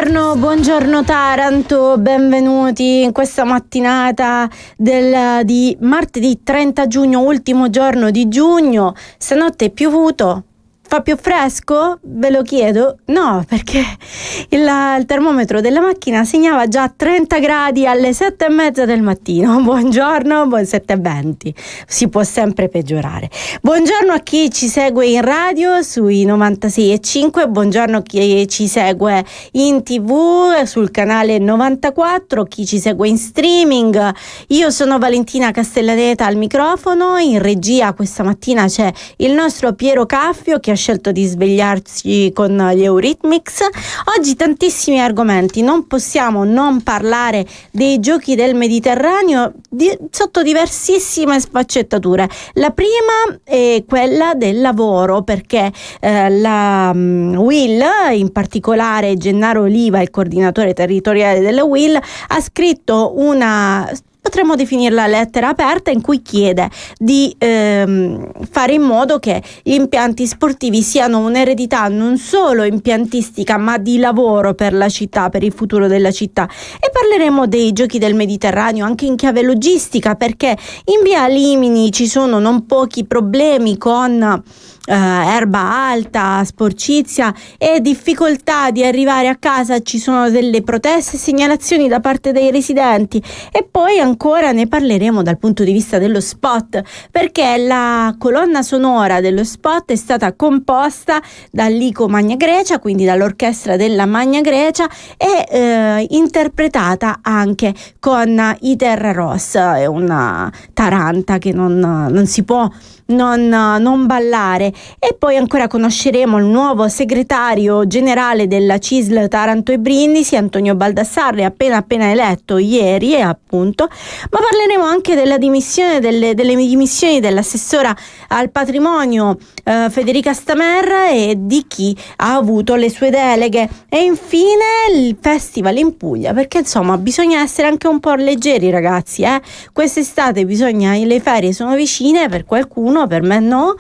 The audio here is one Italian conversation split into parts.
Buongiorno Taranto, benvenuti in questa mattinata di martedì 30 giugno, ultimo giorno di giugno. Stanotte è piovuto. Fa più fresco? Ve lo chiedo? No, perché il termometro della macchina segnava già 30 gradi alle 7:30 del mattino. Buongiorno, buon 7:20. Si può sempre peggiorare. Buongiorno a chi ci segue in radio sui 96.5, buongiorno a chi ci segue in TV sul canale 94, chi ci segue in streaming. Io sono Valentina Castellaneta al microfono, in regia questa mattina c'è il nostro Piero Caffio che ha scelto di svegliarci con gli Eurythmics. Oggi tantissimi argomenti, non possiamo non parlare dei giochi del Mediterraneo sotto diversissime sfaccettature. La prima è quella del lavoro, perché la UIL, in particolare Gennaro Oliva, il coordinatore territoriale della UIL, ha scritto potremmo definirla lettera aperta, in cui chiede di fare in modo che gli impianti sportivi siano un'eredità non solo impiantistica ma di lavoro per la città, per il futuro della città. E parleremo dei giochi del Mediterraneo anche in chiave logistica, perché in via Limini ci sono non pochi problemi con erba alta, sporcizia e difficoltà di arrivare a casa. Ci sono delle proteste e segnalazioni da parte dei residenti, e poi ancora ne parleremo dal punto di vista dello spot, perché la colonna sonora dello spot è stata composta dall'ICO Magna Grecia, quindi dall'orchestra della Magna Grecia, e interpretata anche con i Terra Rossa. È una taranta che non si può non ballare. E poi ancora conosceremo il nuovo segretario generale della CISL Taranto e Brindisi, Antonio Baldassarri, appena eletto ieri, appunto. Ma parleremo anche delle dimissioni dell'assessora al patrimonio Federica Stamerra e di chi ha avuto le sue deleghe. E infine il festival in Puglia, perché insomma bisogna essere anche un po' leggeri, ragazzi, quest'estate le ferie sono vicine per qualcuno, per me no,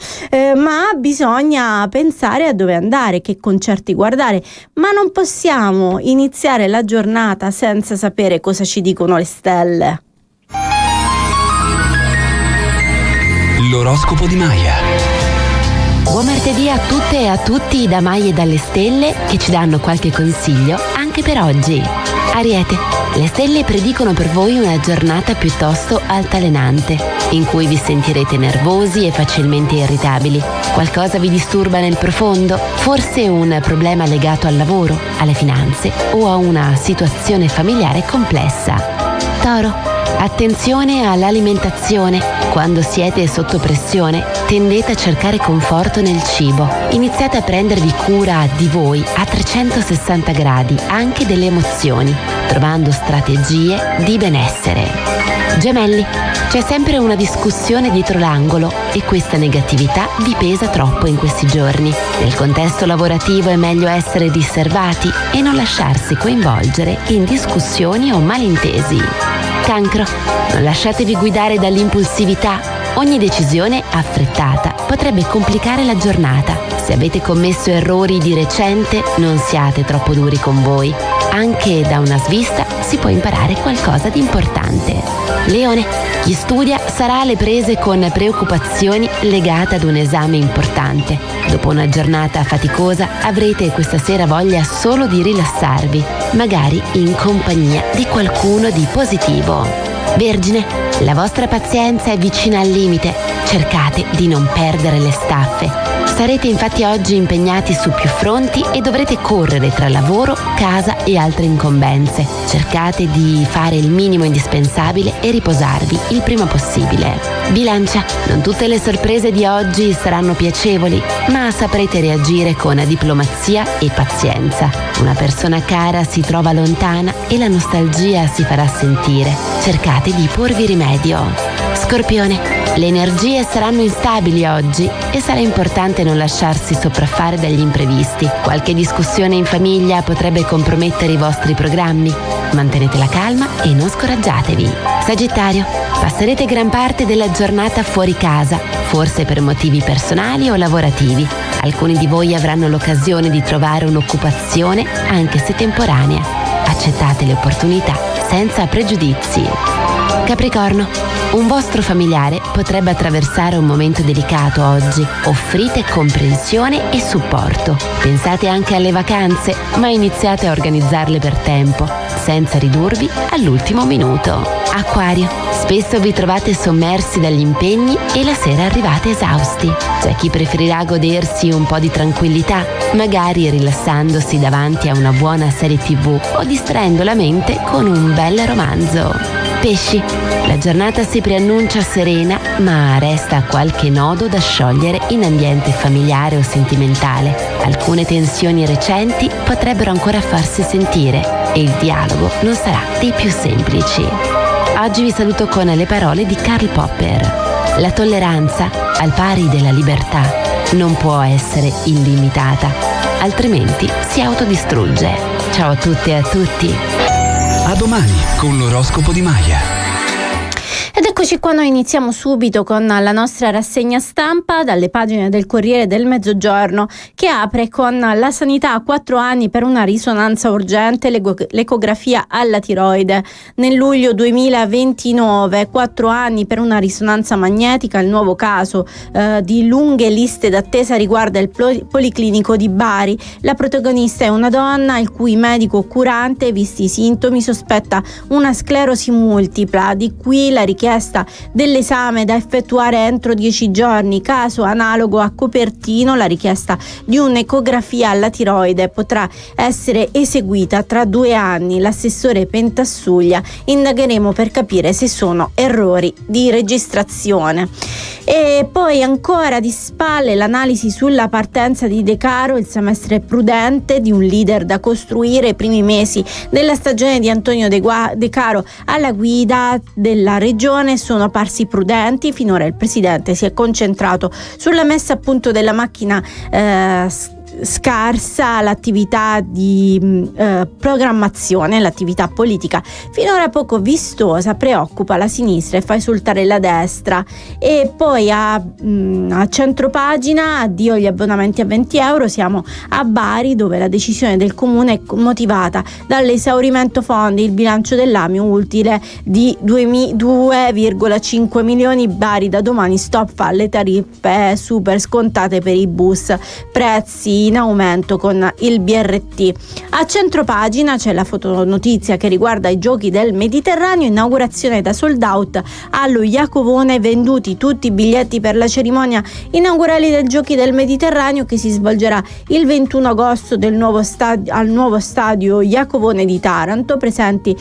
ma bisogna pensare a dove andare, che concerti guardare. Ma non possiamo iniziare la giornata senza sapere cosa ci dicono le stelle. L'oroscopo di Maya. Buon martedì a tutte e a tutti da Maya e dalle stelle, che ci danno qualche consiglio anche per oggi. Ariete, le stelle predicono per voi una giornata piuttosto altalenante, in cui vi sentirete nervosi e facilmente irritabili. Qualcosa vi disturba nel profondo? Forse un problema legato al lavoro, alle finanze o a una situazione familiare complessa. Toro, attenzione all'alimentazione. Quando siete sotto pressione, tendete a cercare conforto nel cibo. Iniziate a prendervi cura di voi a 360 gradi, anche delle emozioni, trovando strategie di benessere. Gemelli, c'è sempre una discussione dietro l'angolo e questa negatività vi pesa troppo in questi giorni. Nel contesto lavorativo è meglio essere riservati e non lasciarsi coinvolgere in discussioni o malintesi. Cancro, non lasciatevi guidare dall'impulsività. Ogni decisione affrettata potrebbe complicare la giornata. Se avete commesso errori di recente, non siate troppo duri con voi. Anche da una svista si può imparare qualcosa di importante. Leone, chi studia sarà alle prese con preoccupazioni legate ad un esame importante. Dopo una giornata faticosa avrete questa sera voglia solo di rilassarvi, magari in compagnia di qualcuno di positivo. Vergine, la vostra pazienza è vicina al limite. Cercate di non perdere le staffe. Sarete infatti oggi impegnati su più fronti e dovrete correre tra lavoro, casa e altre incombenze. Cercate di fare il minimo indispensabile e riposarvi il prima possibile. Bilancia, non tutte le sorprese di oggi saranno piacevoli, ma saprete reagire con diplomazia e pazienza. Una persona cara si trova lontana e la nostalgia si farà sentire. Cercate di porvi rimedio. Scorpione, le energie saranno instabili oggi e sarà importante non lasciarsi sopraffare dagli imprevisti. Qualche discussione in famiglia potrebbe compromettere i vostri programmi. Mantenete la calma e non scoraggiatevi. Sagittario, passerete gran parte della giornata fuori casa, forse per motivi personali o lavorativi. Alcuni di voi avranno l'occasione di trovare un'occupazione, anche se temporanea. Accettate le opportunità senza pregiudizi. Capricorno, un vostro familiare potrebbe attraversare un momento delicato oggi. Offrite comprensione e supporto. Pensate anche alle vacanze, ma iniziate a organizzarle per tempo, senza ridurvi all'ultimo minuto. Acquario, spesso vi trovate sommersi dagli impegni e la sera arrivate esausti. C'è chi preferirà godersi un po' di tranquillità, magari rilassandosi davanti a una buona serie TV o distraendo la mente con un bel romanzo. Pesci, la giornata si preannuncia serena, ma resta qualche nodo da sciogliere in ambiente familiare o sentimentale. Alcune tensioni recenti potrebbero ancora farsi sentire e il dialogo non sarà dei più semplici. Oggi vi saluto con le parole di Karl Popper. La tolleranza, al pari della libertà, non può essere illimitata, altrimenti si autodistrugge. Ciao a tutte e a tutti. A domani con l'oroscopo di Maya. Ed eccoci qua, noi iniziamo subito con la nostra rassegna stampa dalle pagine del Corriere del Mezzogiorno, che apre con la sanità a 4 anni per una risonanza urgente, l'ecografia alla tiroide. Nel luglio 2029, 4 anni per una risonanza magnetica, il nuovo caso di lunghe liste d'attesa riguarda il Policlinico di Bari. La protagonista è una donna il cui medico curante, visti i sintomi, sospetta una sclerosi multipla, di qui la richiesta dell'esame da effettuare entro 10 giorni. Caso analogo a Copertino, la richiesta di un'ecografia alla tiroide potrà essere eseguita tra 2 anni. L'assessore Pentassuglia: indagheremo per capire se sono errori di registrazione. E poi ancora di spalle l'analisi sulla partenza di De Caro, il semestre prudente di un leader da costruire. I primi mesi della stagione di Antonio De Caro alla guida della regione sono parsi prudenti. Finora il presidente si è concentrato sulla messa a punto della macchina scarsa, l'attività di programmazione, l'attività politica finora poco vistosa preoccupa la sinistra e fa esultare la destra. E poi a centropagina: addio gli abbonamenti a 20 euro. Siamo a Bari, dove la decisione del comune è motivata dall'esaurimento fondi. Il bilancio dell'AMIU utile di 2,5 milioni. Bari: da domani stop alle tariffe super scontate per i bus, prezzi in aumento con il BRT. A centropagina c'è la fotonotizia che riguarda i Giochi del Mediterraneo, inaugurazione da sold out allo Iacovone, venduti tutti i biglietti per la cerimonia inaugurale dei Giochi del Mediterraneo, che si svolgerà il 21 agosto al nuovo stadio Iacovone di Taranto. Presentati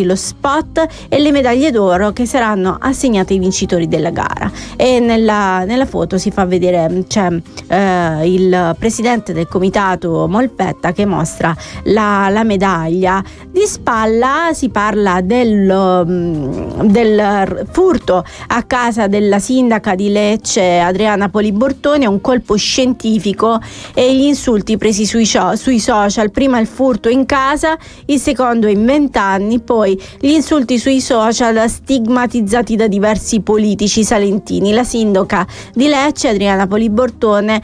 lo spot e le medaglie d'oro che saranno assegnate ai vincitori della gara. E nella foto si fa vedere c'è il presidente del comitato Molpetta che mostra la medaglia. Di spalla si parla del furto a casa della sindaca di Lecce Adriana Poli Bortone, un colpo scientifico, e gli insulti presi sui social. Prima il furto in casa, il secondo in 20 anni, poi gli insulti sui social stigmatizzati da diversi politici salentini. La sindaca di Lecce Adriana Poli Bortone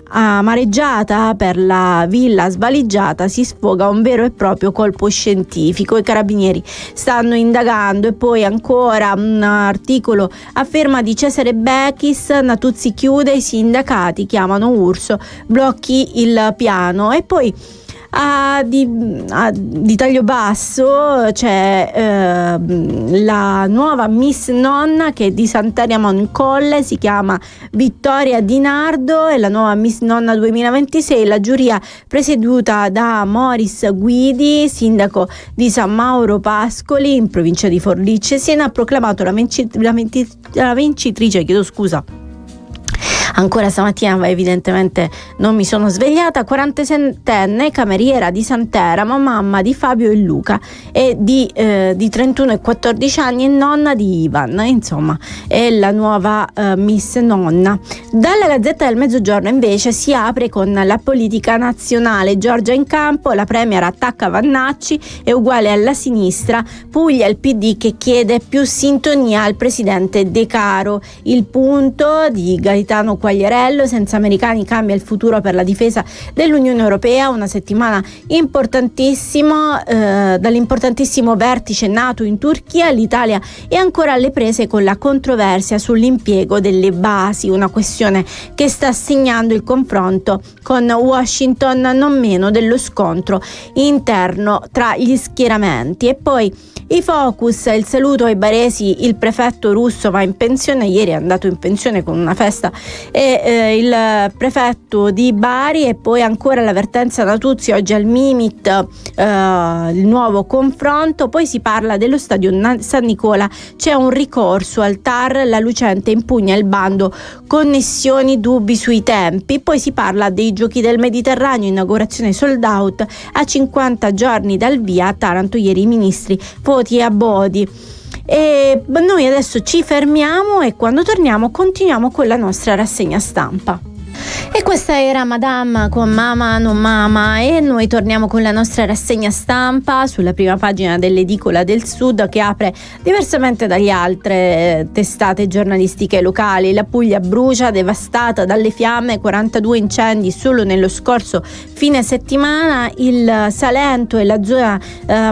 amareggiata per la villa svaligiata si sfoga un vero e proprio colpo scientifico. I carabinieri stanno indagando. E poi ancora un articolo a firma di Cesare Bechis: Natuzzi chiude, i sindacati chiamano Urso, blocchi il piano. E poi di taglio basso c'è la nuova Miss Nonna, che è di Sant'Aria Moncolle, si chiama Vittoria Di Nardo, e la nuova Miss Nonna 2026. La giuria presieduta da Moris Guidi, sindaco di San Mauro Pascoli in provincia di Forlì Cesena, ha proclamato la vincitrice, Ancora stamattina evidentemente non mi sono svegliata. 47enne, cameriera di Santeramo, mamma di Fabio e Luca, e di 31 e 14 anni, e nonna di Ivan. Insomma, è la nuova Miss Nonna. Dalla Gazzetta del Mezzogiorno invece si apre con la politica nazionale. Giorgia in campo, la premier attacca Vannacci, è uguale alla sinistra. Puglia, il PD che chiede più sintonia al presidente De Caro. Il punto di Gaetano Quagliarello: senza americani cambia il futuro per la difesa dell'Unione Europea. Una settimana importantissima dall'importantissimo vertice NATO in Turchia. L'Italia è ancora alle prese con la controversia sull'impiego delle basi, una questione che sta segnando il confronto con Washington, non meno dello scontro interno tra gli schieramenti. E poi i focus, il saluto ai baresi, il prefetto Russo va in pensione, ieri è andato in pensione con una festa, e il prefetto di Bari. E poi ancora l'avvertenza Natuzzi, oggi al Mimit il nuovo confronto. Poi si parla dello stadio San Nicola, c'è un ricorso al TAR, la Lucente impugna il bando, connessioni, dubbi sui tempi. Poi si parla dei Giochi del Mediterraneo, inaugurazione sold out a 50 giorni dal via a Taranto, ieri i ministri Foti e Abodi. E noi adesso ci fermiamo e quando torniamo continuiamo con la nostra rassegna stampa. E questa era Madame con Mama non Mama, e noi torniamo con la nostra rassegna stampa sulla prima pagina dell'Edicola del Sud, che apre diversamente dalle altre testate giornalistiche locali. La Puglia brucia, devastata dalle fiamme, 42 incendi solo nello scorso fine settimana. Il Salento è la zona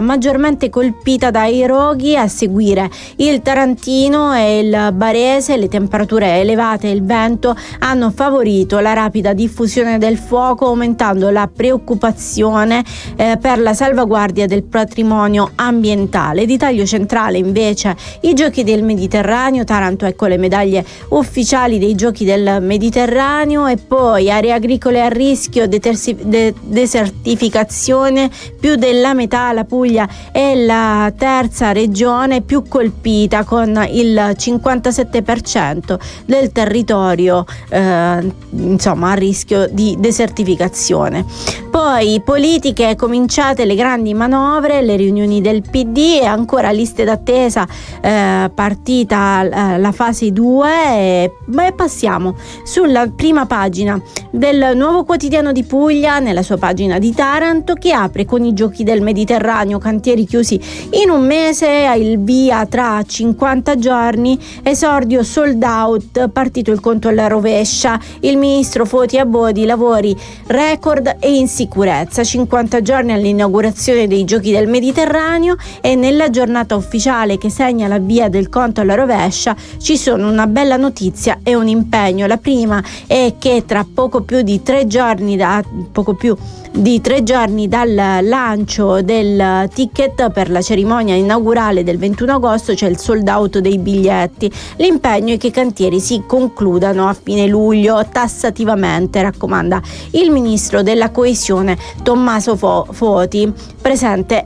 maggiormente colpita dai roghi, a seguire il Tarantino e il Barese. Le temperature elevate e il vento hanno favorito la rapida diffusione del fuoco, aumentando la preoccupazione per la salvaguardia del patrimonio ambientale. Di taglio centrale invece i Giochi del Mediterraneo. Taranto, ecco le medaglie ufficiali dei Giochi del Mediterraneo. E poi aree agricole a rischio, desertificazione, più della metà. La Puglia è la terza regione più colpita, con il 57% del territorio a rischio di desertificazione. Poi politiche, cominciate le grandi manovre, le riunioni del PD, e ancora liste d'attesa, partita la fase 2. E passiamo sulla prima pagina del Nuovo Quotidiano di Puglia, nella sua pagina di Taranto, che apre con i Giochi del Mediterraneo, cantieri chiusi in un mese, il via tra 50 giorni, esordio sold out, partito il conto alla rovescia. Il ministro Foti e Abodi, lavori record e in sicurezza, 50 giorni all'inaugurazione dei Giochi del Mediterraneo, e nella giornata ufficiale che segna l'avvio del conto alla rovescia ci sono una bella notizia e un impegno. La prima è che tra poco più di 3 giorni dal lancio del ticket per la cerimonia inaugurale del 21 agosto c'è il sold out dei biglietti. L'impegno è che i cantieri si concludano a fine luglio tassativamente, raccomanda il ministro della coesione Tommaso Foti, presente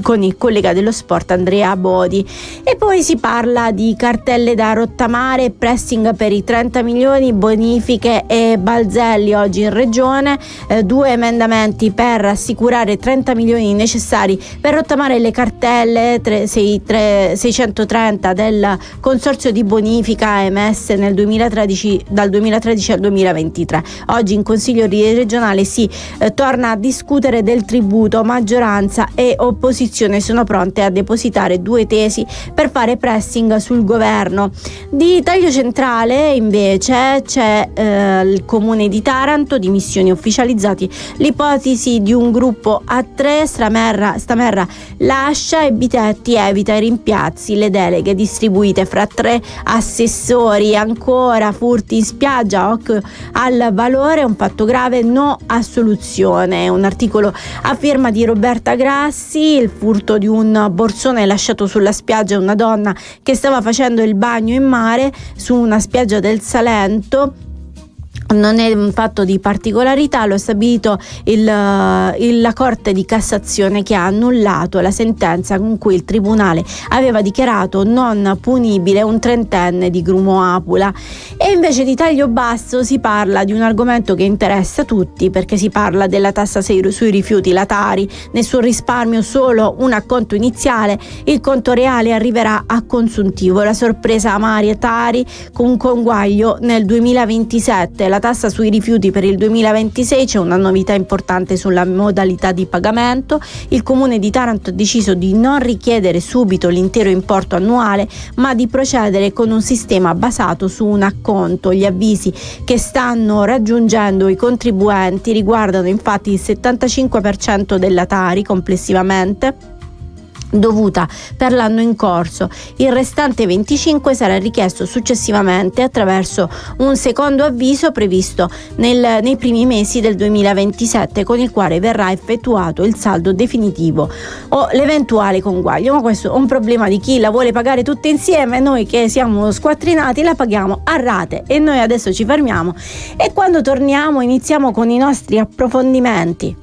con il collega dello sport Andrea Bodi. E poi si parla di cartelle da rottamare, pressing per i 30 milioni, bonifiche e balzelli oggi in regione. 2 emendamenti per assicurare 30 milioni necessari per rottamare le cartelle 630 del consorzio di bonifica emesse dal 2013 al 2023. Oggi in Consiglio regionale si torna a discutere del tributo. Maggioranza e opposizione sono pronte a depositare 2 tesi per fare pressing sul governo. Di taglio centrale invece c'è il Comune di Taranto, dimissioni ufficializzati, l'ipotesi di un gruppo a 3, Stamerra lascia e Bitetti evita i rimpiazzi, le deleghe distribuite fra 3 assessori. Ancora furti in spiaggia, occhio al valore, un fatto grave, no a soluzione. Un articolo a firma di Roberta Grassi, il furto di un borsone lasciato sulla spiaggia, una donna che stava facendo il bagno in mare su una spiaggia del Salento. non è un fatto di particolarità, lo ha stabilito la Corte di Cassazione, che ha annullato la sentenza con cui il Tribunale aveva dichiarato non punibile un trentenne di Grumo Apula. E invece di taglio basso si parla di un argomento che interessa tutti, perché si parla della tassa sui rifiuti, la Tari. Nessun risparmio, solo un acconto iniziale, il conto reale arriverà a consuntivo. La sorpresa amari e Tari con un conguaglio nel 2027. La tassa sui rifiuti per il 2026, c'è una novità importante sulla modalità di pagamento. Il Comune di Taranto ha deciso di non richiedere subito l'intero importo annuale, ma di procedere con un sistema basato su un acconto. Gli avvisi che stanno raggiungendo i contribuenti riguardano infatti il 75% della Tari complessivamente dovuta per l'anno in corso. Il restante 25 sarà richiesto successivamente attraverso un secondo avviso previsto nei primi mesi del 2027, con il quale verrà effettuato il saldo definitivo o l'eventuale conguaglio. Ma questo è un problema di chi la vuole pagare tutte insieme. Noi che siamo squattrinati la paghiamo a rate. E noi adesso ci fermiamo e quando torniamo iniziamo con i nostri approfondimenti.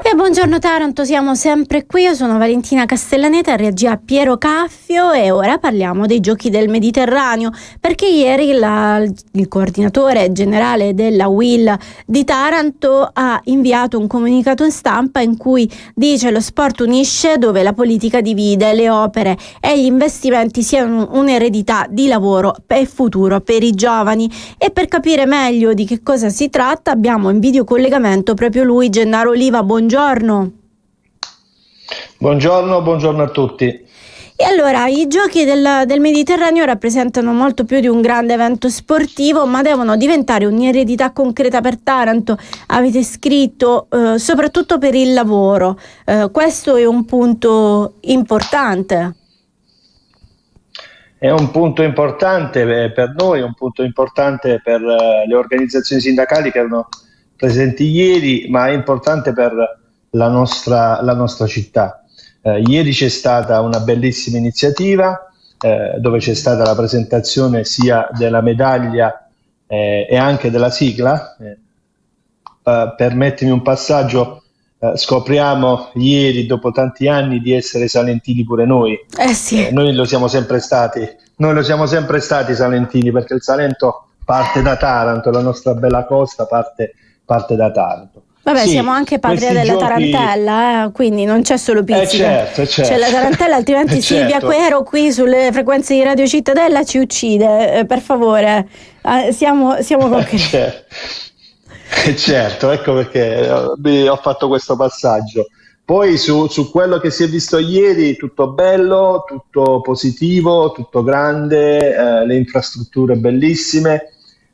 E buongiorno Taranto, siamo sempre qui, io sono Valentina Castellaneta, regia Piero Caffio, e ora parliamo dei Giochi del Mediterraneo, perché ieri il coordinatore generale della UIL di Taranto ha inviato un comunicato in stampa in cui dice: lo sport unisce dove la politica divide, le opere e gli investimenti siano un'eredità di lavoro e futuro per i giovani. E per capire meglio di che cosa si tratta abbiamo in videocollegamento proprio lui, Gennaro Oliva. Buongiorno. Buongiorno a tutti. E allora, i Giochi del Mediterraneo rappresentano molto più di un grande evento sportivo, ma devono diventare un'eredità concreta per Taranto. Avete scritto soprattutto per il lavoro. Questo è un punto importante. È un punto importante per noi, è un punto importante per le organizzazioni sindacali che erano presenti ieri, ma è importante per la nostra città. Ieri c'è stata una bellissima iniziativa dove c'è stata la presentazione sia della medaglia e anche della sigla. Permettimi un passaggio, scopriamo ieri, dopo tanti anni, di essere salentini pure noi. Sì. Noi lo siamo sempre stati salentini, perché il Salento parte da Taranto, la nostra bella costa parte da Taranto. Vabbè, siamo anche patria della tarantella, quindi non c'è solo pizzica. Certo. C'è la tarantella, altrimenti Silvia Quero qui sulle frequenze di Radio Cittadella ci uccide. Per favore, siamo concreti. Certo, ecco perché ho fatto questo passaggio. Poi su quello che si è visto ieri, tutto bello, tutto positivo, tutto grande, le infrastrutture bellissime.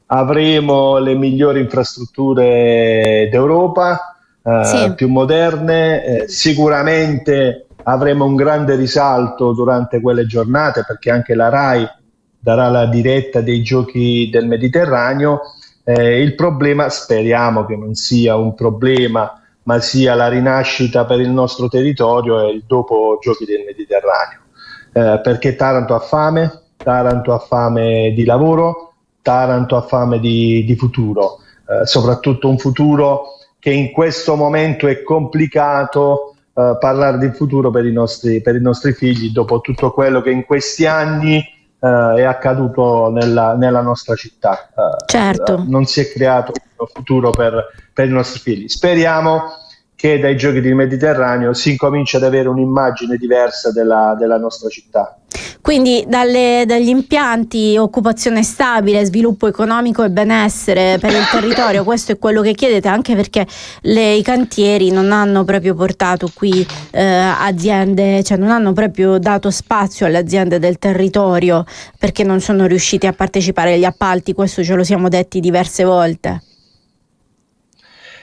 Avremo le migliori infrastrutture d'Europa, sì, più moderne, sicuramente avremo un grande risalto durante quelle giornate, perché anche la RAI darà la diretta dei Giochi del Mediterraneo. Il problema, speriamo che non sia un problema, ma sia la rinascita per il nostro territorio e il dopo Giochi del Mediterraneo, perché Taranto ha fame di lavoro, Taranto ha fame di futuro, soprattutto un futuro che in questo momento è complicato parlare di futuro per i nostri figli, dopo tutto quello che in questi anni è accaduto nella nostra città. Certo. Non si è creato un futuro per i nostri figli. Speriamo che dai Giochi del Mediterraneo si incominci ad avere un'immagine diversa della nostra città. Quindi dagli impianti, occupazione stabile, sviluppo economico e benessere per il territorio, questo è quello che chiedete, anche perché i cantieri non hanno proprio portato qui aziende, cioè non hanno proprio dato spazio alle aziende del territorio, perché non sono riusciti a partecipare agli appalti. Questo ce lo siamo detti diverse volte.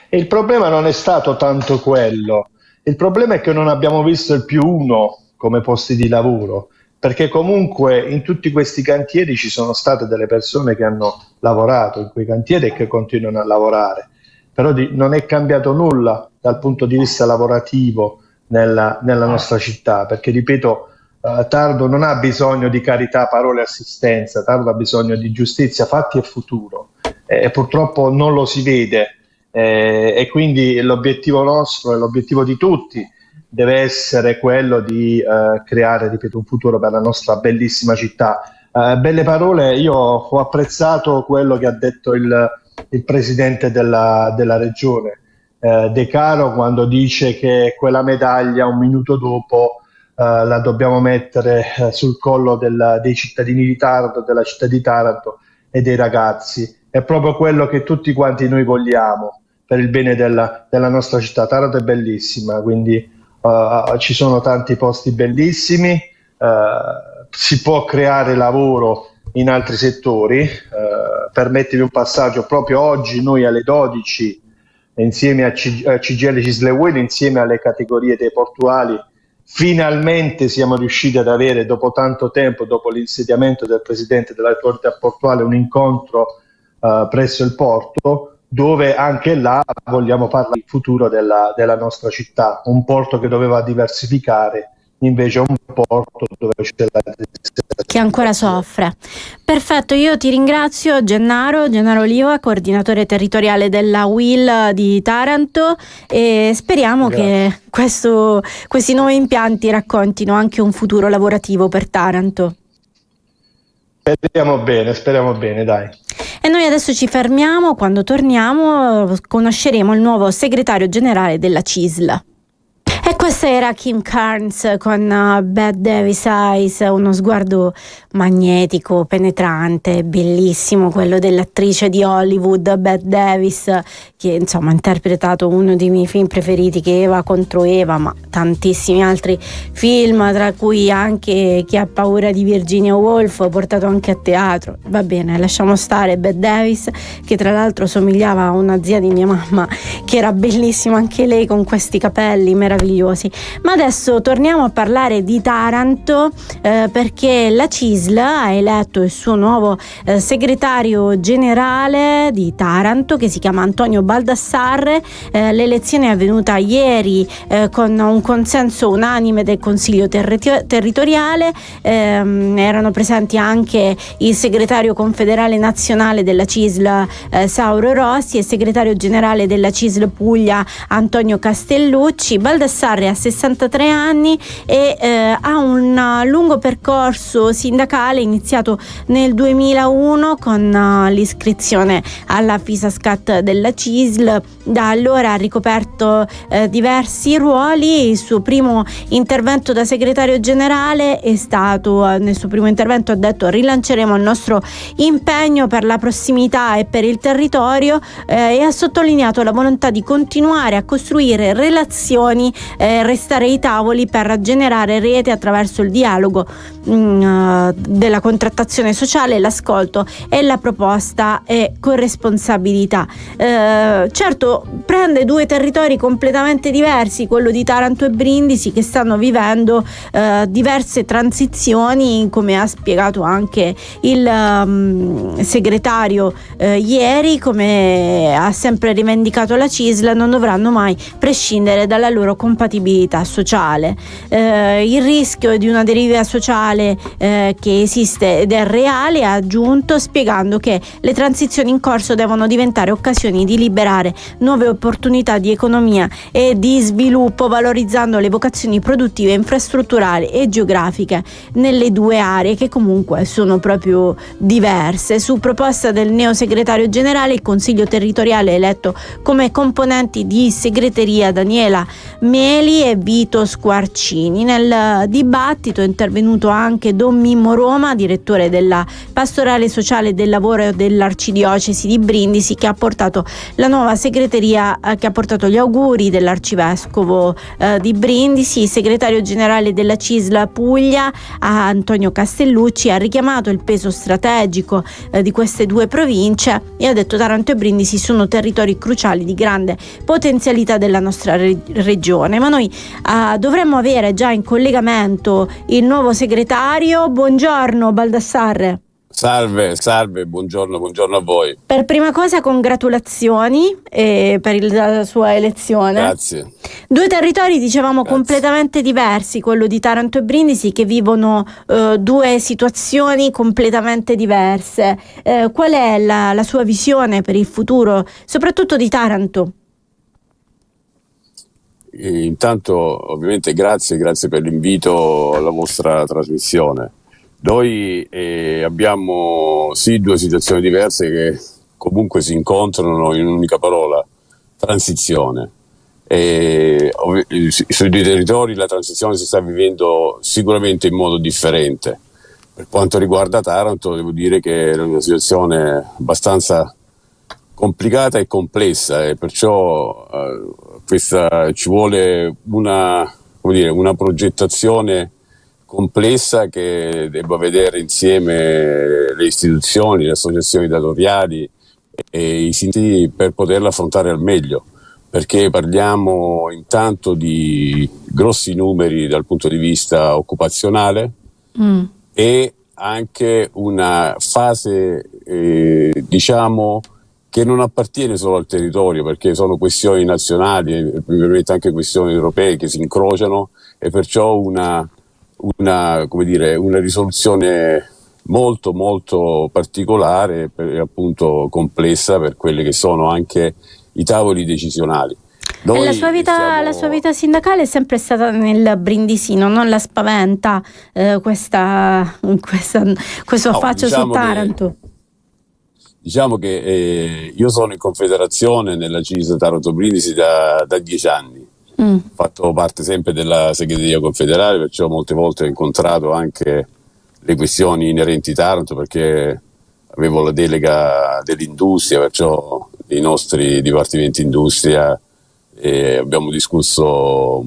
E il problema non è stato tanto quello, il problema è che non abbiamo visto il +1 come posti di lavoro, perché comunque in tutti questi cantieri ci sono state delle persone che hanno lavorato in quei cantieri e che continuano a lavorare, però non è cambiato nulla dal punto di vista lavorativo nella nostra città, perché ripeto, Taranto non ha bisogno di carità, parole e assistenza, Taranto ha bisogno di giustizia, fatti e futuro, e purtroppo non lo si vede, e quindi l'obiettivo nostro e l'obiettivo di tutti deve essere quello di creare, ripeto, un futuro per la nostra bellissima città. Belle parole. Io ho apprezzato quello che ha detto il presidente della regione, De Caro, quando dice che quella medaglia un minuto dopo la dobbiamo mettere sul collo dei cittadini di Taranto, della città di Taranto e dei ragazzi. È proprio quello che tutti quanti noi vogliamo per il bene della nostra città. Taranto è bellissima, quindi ci sono tanti posti bellissimi, si può creare lavoro in altri settori. Permettetemi un passaggio: proprio oggi noi alle 12 insieme a CGIL Cislewind, insieme alle categorie dei portuali, finalmente siamo riusciti ad avere, dopo tanto tempo, dopo l'insediamento del presidente dell'autorità portuale, un incontro presso il porto, dove anche là vogliamo parlare del futuro della nostra città, un porto che doveva diversificare, invece è un porto dove c'è la che ancora soffre. Perfetto, io ti ringrazio Gennaro Oliva, coordinatore territoriale della UIL di Taranto, e speriamo che questi nuovi impianti raccontino anche un futuro lavorativo per Taranto. Speriamo bene, dai. E noi adesso ci fermiamo, quando torniamo conosceremo il nuovo segretario generale della CISL. E questa era Kim Carnes con Bette Davis Eyes, uno sguardo magnetico, penetrante, bellissimo, quello dell'attrice di Hollywood Bette Davis, che insomma ha interpretato uno dei miei film preferiti, che Eva contro Eva, ma tantissimi altri film, tra cui anche Chi ha paura di Virginia Woolf, portato anche a teatro. Va bene, lasciamo stare Bette Davis, che tra l'altro somigliava a una zia di mia mamma, che era bellissima anche lei, con questi capelli meravigliosi. Ma adesso torniamo a parlare di Taranto, perché la CISL ha eletto il suo nuovo segretario generale di Taranto, che si chiama Antonio Baldassarre. L'elezione è avvenuta ieri con un consenso unanime del Consiglio territoriale. Erano presenti anche il segretario confederale nazionale della CISL Sauro Rossi e il segretario generale della CISL Puglia Antonio Castellucci. Baldassarre ha 63 anni e ha un lungo percorso sindacale iniziato nel 2001 con l'iscrizione alla FISASCAT della CISL. Da allora ha ricoperto diversi ruoli. Il suo primo intervento da segretario generale è stato, nel suo primo intervento ha detto: rilanceremo il nostro impegno per la prossimità e per il territorio, e ha sottolineato la volontà di continuare a costruire relazioni, restare ai tavoli per generare rete attraverso il dialogo della contrattazione sociale, l'ascolto e la proposta e corresponsabilità. Certo, prende due territori completamente diversi, quello di Taranto e Brindisi, che stanno vivendo diverse transizioni, come ha spiegato anche il segretario ieri. Come ha sempre rivendicato la CISL, non dovranno mai prescindere dalla loro compatibilità sociale. Il rischio di una deriva sociale che esiste ed è reale, ha aggiunto, spiegando che le transizioni in corso devono diventare occasioni di liberare nuove opportunità di economia e di sviluppo, valorizzando le vocazioni produttive, infrastrutturali e geografiche nelle due aree, che comunque sono proprio diverse. Su proposta del neo segretario generale, il Consiglio territoriale ha eletto come componenti di segreteria Daniela Meli e Vito Squarcini. Nel dibattito è intervenuto anche Don Mimmo Roma, direttore della pastorale sociale del lavoro dell'arcidiocesi di Brindisi, che ha portato la nuova segreteria, che ha portato gli auguri dell'arcivescovo di Brindisi. Il segretario generale della CISL Puglia, Antonio Castellucci, ha richiamato il peso strategico di queste due province e ha detto: Taranto e Brindisi sono territori cruciali di grande potenzialità della nostra regione. Ma noi dovremmo avere già in collegamento il nuovo segretario. Buongiorno Baldassarre. Salve, buongiorno a voi. Per prima cosa congratulazioni per la sua elezione. Grazie. Due territori, dicevamo, completamente diversi, quello di Taranto e Brindisi, che vivono due situazioni completamente diverse. Qual è la sua visione per il futuro, soprattutto di Taranto? Intanto ovviamente grazie per l'invito alla vostra trasmissione. Noi abbiamo sì due situazioni diverse che comunque si incontrano in un'unica parola: transizione. Sui due territori la transizione si sta vivendo sicuramente in modo differente. Per quanto riguarda Taranto, devo dire che è una situazione abbastanza complicata e complessa, e perciò ci vuole una progettazione complessa che debba vedere insieme le istituzioni, le associazioni datoriali e i sindacati per poterla affrontare al meglio, perché parliamo intanto di grossi numeri dal punto di vista occupazionale e anche una fase diciamo che non appartiene solo al territorio, perché sono questioni nazionali e probabilmente anche questioni europee che si incrociano, e perciò una risoluzione molto molto particolare e appunto complessa per quelli che sono anche i tavoli decisionali. La sua vita sindacale è sempre stata nel brindisino, non la spaventa questo affaccio su Taranto? Diciamo che io sono in confederazione nella CISL Taranto Brindisi da 10 anni. Ho fatto parte sempre della segreteria confederale, perciò molte volte ho incontrato anche le questioni inerenti a Taranto, perché avevo la delega dell'industria, perciò i nostri dipartimenti industria, e abbiamo discusso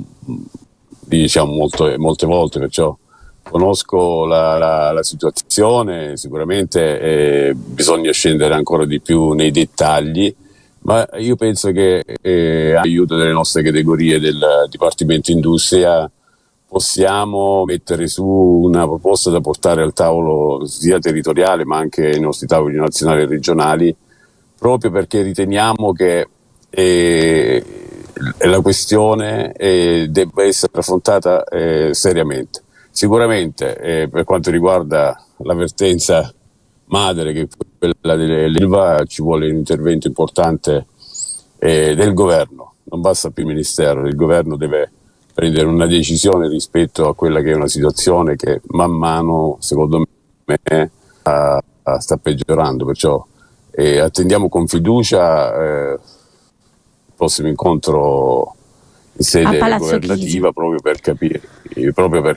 diciamo molte volte, perciò conosco la situazione. Sicuramente bisogna scendere ancora di più nei dettagli, ma io penso che aiuto delle nostre categorie del Dipartimento Industria possiamo mettere su una proposta da portare al tavolo sia territoriale ma anche ai nostri tavoli nazionali e regionali, proprio perché riteniamo che la questione debba essere affrontata seriamente. Sicuramente per quanto riguarda la vertenza madre, che è quella dell'Ilva, ci vuole un intervento importante del governo. Non basta più il ministero, il governo deve prendere una decisione rispetto a quella che è una situazione che man mano, secondo me, sta peggiorando. Perciò attendiamo con fiducia il prossimo incontro in sede governativa, proprio per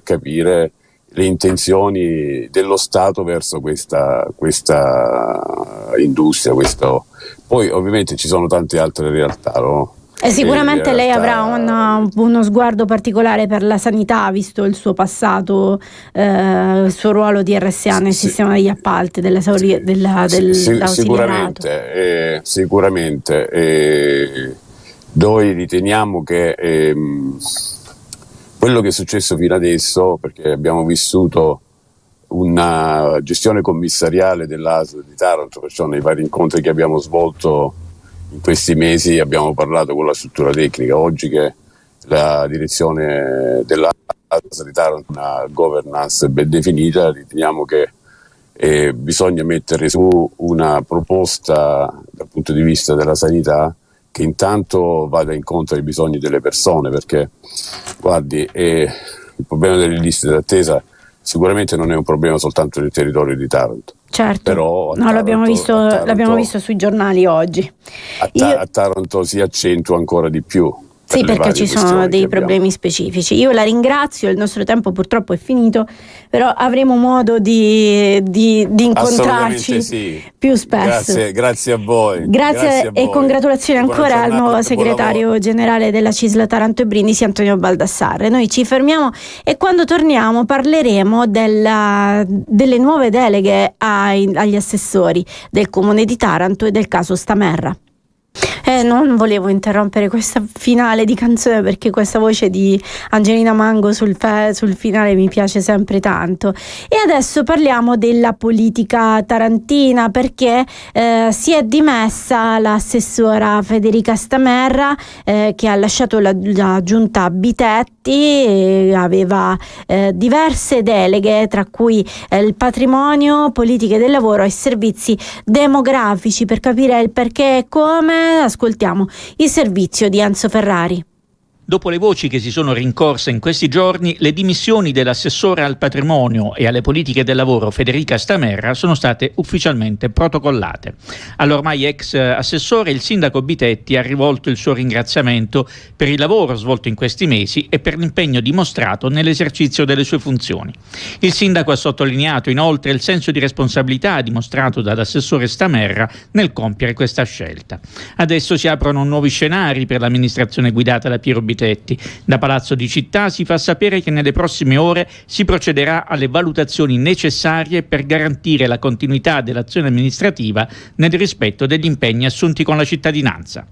capire le intenzioni dello Stato verso questa industria. Poi ovviamente ci sono tante altre realtà, no? E sicuramente lei avrà uno sguardo particolare per la sanità, visto il suo passato, il suo ruolo di RSA nel sistema degli appalti, Sicuramente. Noi riteniamo che quello che è successo fino adesso, perché abbiamo vissuto una gestione commissariale dell'ASL di Taranto, perciò nei vari incontri che abbiamo svolto in questi mesi abbiamo parlato con la struttura tecnica. Oggi che la direzione dell'ASL di Taranto ha una governance ben definita, riteniamo che bisogna mettere su una proposta dal punto di vista della sanità che intanto vada incontro ai bisogni delle persone, perché guardi, il problema delle liste d'attesa sicuramente non è un problema soltanto del territorio di Taranto. Certo, però l'abbiamo visto sui giornali oggi. A Taranto si accentua ancora di più. Sì, perché ci sono dei problemi specifici. Io la ringrazio, il nostro tempo purtroppo è finito, però avremo modo di incontrarci più spesso. Grazie a voi. Grazie e congratulazioni ancora al nuovo segretario generale della CISL Taranto e Brindisi, Antonio Baldassarre. Noi ci fermiamo e quando torniamo parleremo delle nuove deleghe agli assessori del Comune di Taranto e del caso Stamerra. Non volevo interrompere questa finale di canzone perché questa voce di Angelina Mango sul finale mi piace sempre tanto. E adesso parliamo della politica tarantina, perché si è dimessa l'assessora Federica Stamerra, che ha lasciato la giunta Bitetti e aveva diverse deleghe, tra cui il patrimonio, politiche del lavoro e servizi demografici. Per capire il perché e come, ascoltiamo il servizio di Enzo Ferrari. Dopo le voci che si sono rincorse in questi giorni, le dimissioni dell'assessore al patrimonio e alle politiche del lavoro Federica Stamerra sono state ufficialmente protocollate. All'ormai ex assessore, il sindaco Bitetti ha rivolto il suo ringraziamento per il lavoro svolto in questi mesi e per l'impegno dimostrato nell'esercizio delle sue funzioni. Il sindaco ha sottolineato inoltre il senso di responsabilità dimostrato dall'assessore Stamerra nel compiere questa scelta. Adesso si aprono nuovi scenari per l'amministrazione guidata da Piero Bitetti. Da Palazzo di Città si fa sapere che nelle prossime ore si procederà alle valutazioni necessarie per garantire la continuità dell'azione amministrativa nel rispetto degli impegni assunti con la cittadinanza.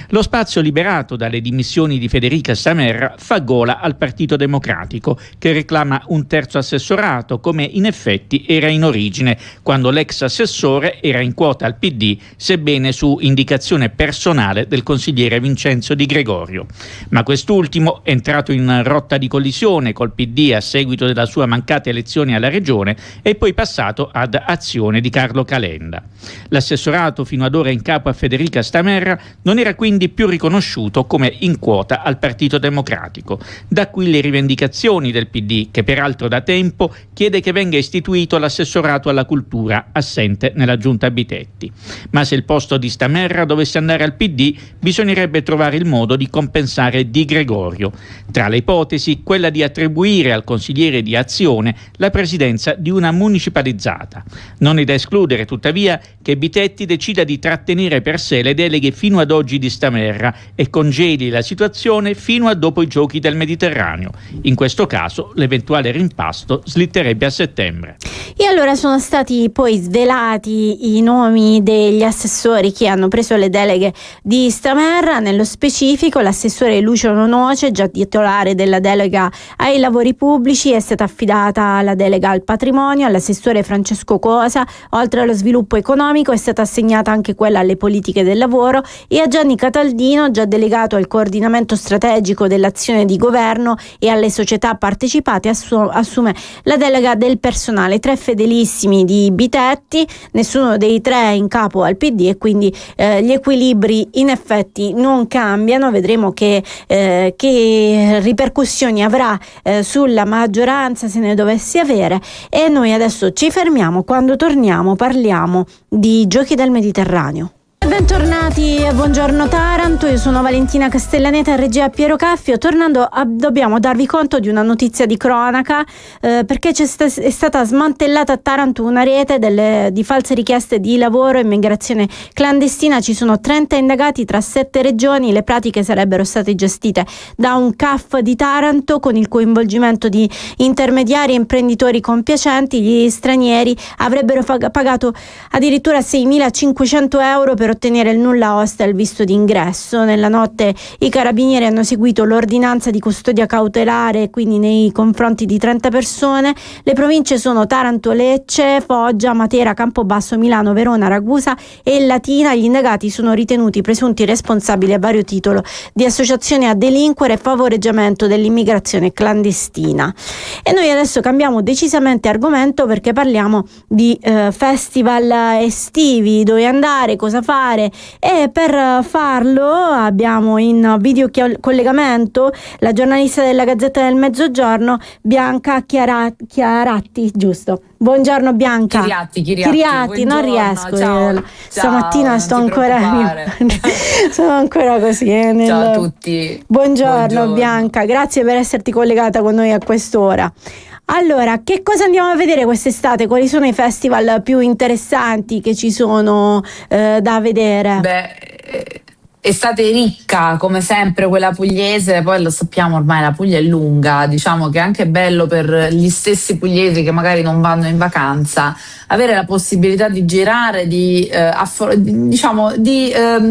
Lo spazio liberato dalle dimissioni di Federica Stamerra fa gola al Partito Democratico, che reclama un terzo assessorato, come in effetti era in origine, quando l'ex assessore era in quota al PD, sebbene su indicazione personale del consigliere Vincenzo Di Gregorio. Ma quest'ultimo, entrato in rotta di collisione col PD a seguito della sua mancata elezione alla Regione, è poi passato ad Azione di Carlo Calenda. L'assessorato fino ad ora in capo a Federica Stamerra non era quindi più riconosciuto come in quota al Partito Democratico. Da qui le rivendicazioni del PD, che peraltro da tempo chiede che venga istituito l'assessorato alla cultura, assente nella giunta Bitetti. Ma se il posto di Stamerra dovesse andare al PD, bisognerebbe trovare il modo di compensare Di Gregorio. Tra le ipotesi, quella di attribuire al consigliere di Azione la presidenza di una municipalizzata. Non è da escludere, tuttavia, che Bitetti decida di trattenere per sé le deleghe fino ad oggi di Stamerra e congeli la situazione fino a dopo i Giochi del Mediterraneo. In questo caso l'eventuale rimpasto slitterebbe a settembre. E allora sono stati poi svelati i nomi degli assessori che hanno preso le deleghe di Stamerra. Nello specifico l'assessore Lucio Nonoce, già titolare della delega ai lavori pubblici, è stata affidata la delega al patrimonio. All'assessore Francesco Cosa, oltre allo sviluppo economico, è stata assegnata anche quella alle politiche del lavoro, e a Gianni Cataldino, già delegato al coordinamento strategico dell'azione di governo e alle società partecipate, assume la delega del personale. Tre fedelissimi di Bitetti, nessuno dei tre in capo al PD, e quindi gli equilibri in effetti non cambiano. Vedremo che ripercussioni avrà sulla maggioranza, se ne dovesse avere. E noi adesso ci fermiamo, quando torniamo parliamo di Giochi del Mediterraneo. Bentornati a Buongiorno Taranto, io sono Valentina Castellaneta, regia Piero Caffio. Tornando, dobbiamo darvi conto di una notizia di cronaca, perché è stata smantellata a Taranto una rete di false richieste di lavoro e immigrazione clandestina. Ci sono 30 indagati tra 7 regioni, le pratiche sarebbero state gestite da un CAF di Taranto con il coinvolgimento di intermediari e imprenditori compiacenti. Gli stranieri avrebbero pagato addirittura 6.500 euro per ottenere il nulla osta e il visto d'ingresso. Nella notte i carabinieri hanno eseguito l'ordinanza di custodia cautelare, quindi nei confronti di 30 persone. Le province sono Taranto, Lecce, Foggia, Matera, Campobasso, Milano, Verona, Ragusa e Latina. Gli indagati sono ritenuti presunti responsabili a vario titolo di associazione a delinquere e favoreggiamento dell'immigrazione clandestina. E noi adesso cambiamo decisamente argomento, perché parliamo di festival estivi, dove andare, cosa fare, e per farlo abbiamo in video collegamento la giornalista della Gazzetta del Mezzogiorno Bianca Chiaratti, giusto? Buongiorno Bianca. Chiriatti, non riesco. Ciao. Stamattina sto ancora sono ancora così. Ciao a tutti. Buongiorno Bianca, grazie per esserti collegata con noi a quest'ora. Allora, che cosa andiamo a vedere quest'estate? Quali sono i festival più interessanti che ci sono da vedere? estate ricca, come sempre quella pugliese, poi lo sappiamo ormai la Puglia è lunga, diciamo che è anche bello per gli stessi pugliesi che magari non vanno in vacanza avere la possibilità di girare, di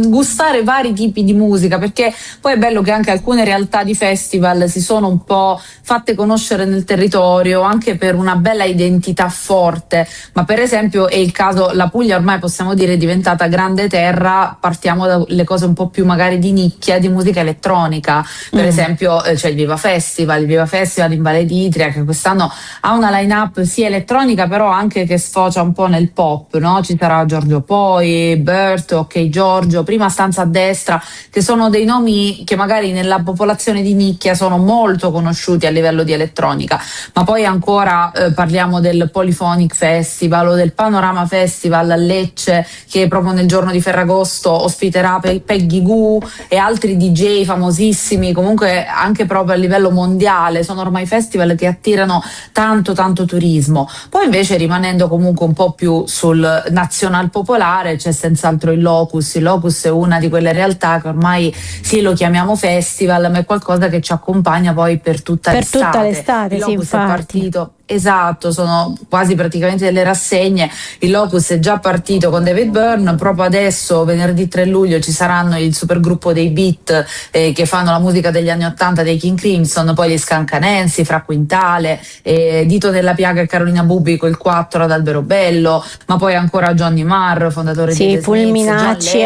gustare vari tipi di musica, perché poi è bello che anche alcune realtà di festival si sono un po' fatte conoscere nel territorio anche per una bella identità forte, ma per esempio è il caso, la Puglia ormai possiamo dire è diventata grande terra, partiamo dalle cose un po' più magari di nicchia, di musica elettronica, per esempio c'è il Viva Festival in Valle d'Itria, che quest'anno ha una line-up sia elettronica però anche che sfocia un po' nel pop, no? Ci sarà Giorgio Poi, Bert, Ok Giorgio, Prima Stanza a Destra, che sono dei nomi che magari nella popolazione di nicchia sono molto conosciuti a livello di elettronica, ma poi ancora parliamo del Polyphonic Festival o del Panorama Festival a Lecce, che proprio nel giorno di Ferragosto ospiterà Peggy Goo e altri DJ famosissimi, comunque anche proprio a livello mondiale, sono ormai festival che attirano tanto turismo. Poi invece rimanendo comunque un po' più sul nazional popolare c'è senz'altro il Locus è una di quelle realtà che ormai sì lo chiamiamo festival, ma è qualcosa che ci accompagna poi per tutta l'estate. Il Locus è partito. Esatto, sono quasi praticamente delle rassegne. Il Locus è già partito con David Byrne, proprio adesso venerdì 3 luglio ci saranno il supergruppo dei Beat che fanno la musica degli anni 80 dei King Crimson, poi gli Scancanensi, Fra Quintale, Dito della Piaga e Carolina Bubico il 4 ad Alberobello, ma poi ancora Johnny Marr, fondatore di The Fulminacci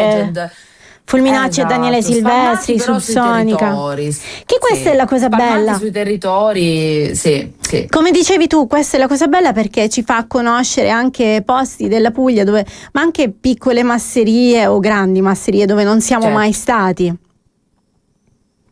Fulminacci e Daniele Silvestri, Subsonica. Che questa è la cosa bella. Sui territori, sì. Come dicevi tu, questa è la cosa bella perché ci fa conoscere anche posti della Puglia dove, ma anche piccole masserie o grandi masserie dove non siamo mai stati.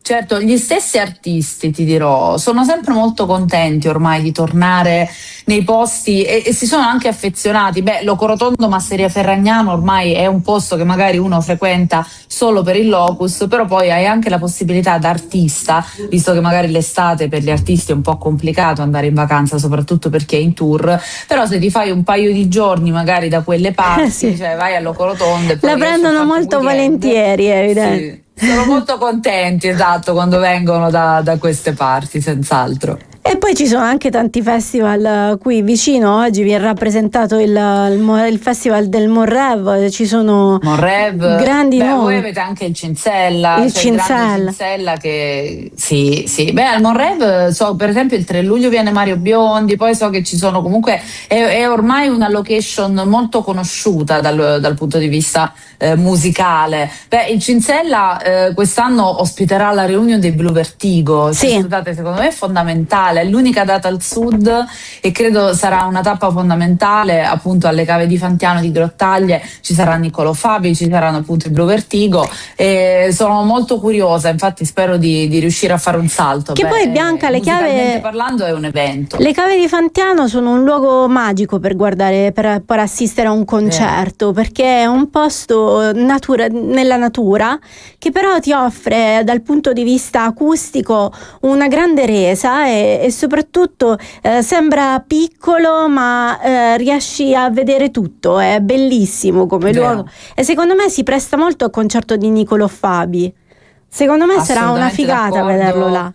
Certo, gli stessi artisti, ti dirò, sono sempre molto contenti ormai di tornare nei posti e si sono anche affezionati. Locorotondo, Masseria Ferragnano ormai è un posto che magari uno frequenta solo per il Locus, però poi hai anche la possibilità da artista, visto che magari l'estate per gli artisti è un po' complicato andare in vacanza, soprattutto per chi è in tour, però se ti fai un paio di giorni magari da quelle parti, cioè vai a Locorotondo e poi la prendono molto volentieri, è evidente. Sì. Sono molto contenti, esatto, quando vengono da queste parti, senz'altro. E poi ci sono anche tanti festival qui vicino. Oggi vi è rappresentato il festival del Monrev, ci sono grandi nomi. Voi avete anche il Cinzella, il Cinzella che sì. Al Monrev so per esempio il 3 luglio viene Mario Biondi, poi so che ci sono comunque è ormai una location molto conosciuta dal punto di vista musicale. Il Cinzella quest'anno ospiterà la reunion dei Blue Vertigo, scusate, secondo me è fondamentale. È l'unica data al sud e credo sarà una tappa fondamentale appunto alle Cave di Fantiano di Grottaglie. Ci sarà Niccolò Fabi, ci saranno appunto i Blue Vertigo e sono molto curiosa, infatti spero di riuscire a fare un salto. Che poi Bianca, le Cave, parlando, è un evento. Le Cave di Fantiano sono un luogo magico per guardare, per assistere a un concerto, perché è un posto nella natura che però ti offre dal punto di vista acustico una grande resa e soprattutto sembra piccolo ma riesci a vedere tutto, è bellissimo come luogo e secondo me si presta molto al concerto di Niccolò Fabi, secondo me sarà una figata vederlo là.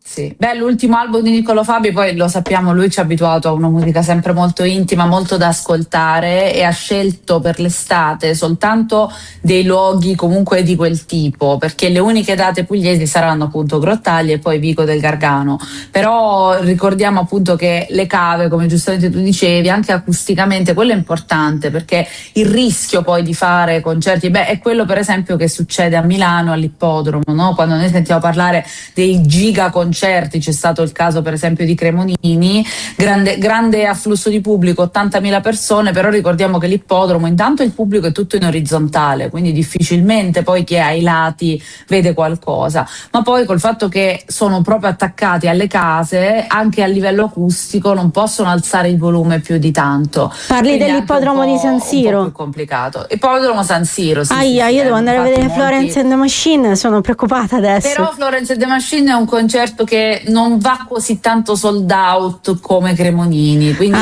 Sì. L'ultimo album di Niccolò Fabi, poi lo sappiamo, lui ci ha abituato a una musica sempre molto intima, molto da ascoltare e ha scelto per l'estate soltanto dei luoghi comunque di quel tipo, perché le uniche date pugliesi saranno appunto Grottaglie e poi Vico del Gargano, però ricordiamo appunto che le cave, come giustamente tu dicevi, anche acusticamente quello è importante, perché il rischio poi di fare concerti, è quello per esempio che succede a Milano all'Ippodromo, no? Quando noi sentiamo parlare dei giga concerti, c'è stato il caso per esempio di Cremonini, grande afflusso di pubblico, 80.000 persone, però ricordiamo che l'Ippodromo intanto il pubblico è tutto in orizzontale, quindi difficilmente poi chi è ai lati vede qualcosa, ma poi col fatto che sono proprio attaccati alle case, anche a livello acustico non possono alzare il volume più di tanto. Parli dell'Ippodromo di San Siro? Un po' più complicato. Ippodromo San Siro, io devo andare a vedere Florence and the Machine, sono preoccupata adesso. Però Florence and the Machine è un concerto che non va così tanto sold out come Cremonini, quindi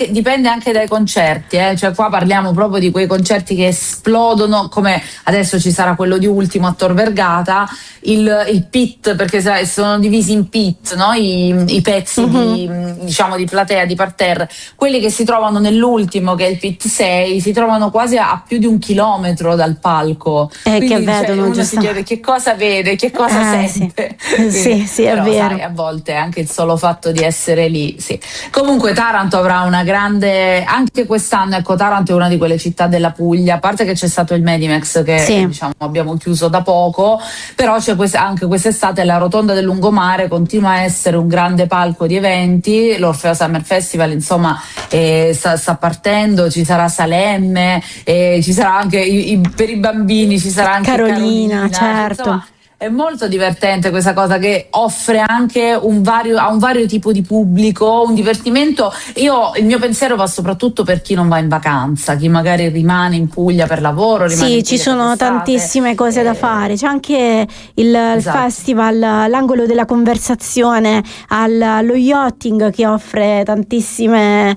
dipende anche dai concerti, cioè qua parliamo proprio di quei concerti che esplodono, come adesso ci sarà quello di Ultimo a Tor Vergata, il pit, perché sai, sono divisi in pit, no? I pezzi di platea, di parterre, quelli che si trovano nell'ultimo, che è il pit 6, si trovano quasi a più di 1 chilometro dal palco, quindi, che vedono, uno si chiede che cosa vede, che cosa sente. Sì, però, è vero. sai, a volte anche il solo fatto di essere lì, sì. Comunque Taranto avrà una grande, anche quest'anno, ecco, Taranto è una di quelle città della Puglia, a parte che c'è stato il Medimex che diciamo abbiamo chiuso da poco, però c'è anche quest'estate la Rotonda del Lungomare continua a essere un grande palco di eventi, l'Orfeo Summer Festival insomma sta partendo, ci sarà Salemme, ci sarà anche per i bambini, ci sarà anche Carolina, certo. Insomma, è molto divertente questa cosa, che offre anche a un vario tipo di pubblico un divertimento. Il mio pensiero va soprattutto per chi non va in vacanza, chi magari rimane in Puglia per lavoro. Ci sono tantissime cose da fare. C'è anche il festival, l'angolo della conversazione allo yachting, che offre tantissimi